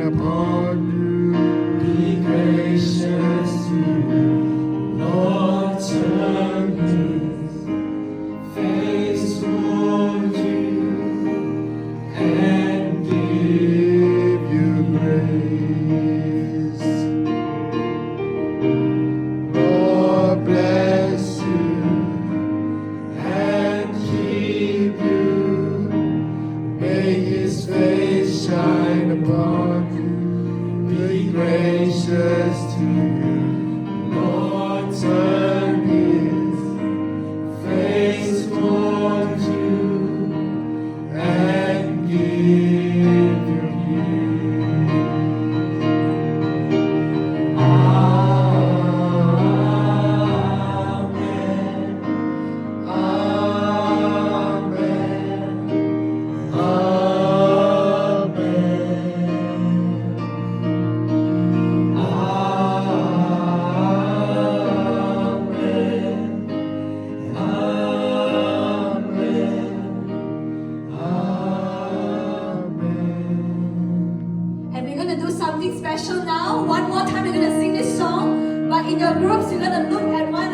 upon you. Be gracious to you. Lord, turn His face toward you and give you grace. Lord, bless you and keep you. May His face shine upon you. Be gracious to you. Lord, turn His face toward you and give you peace. Amen. Amen. And we're going to do something special now. One more time, we're going to sing this song. But in your groups, you're going to look at one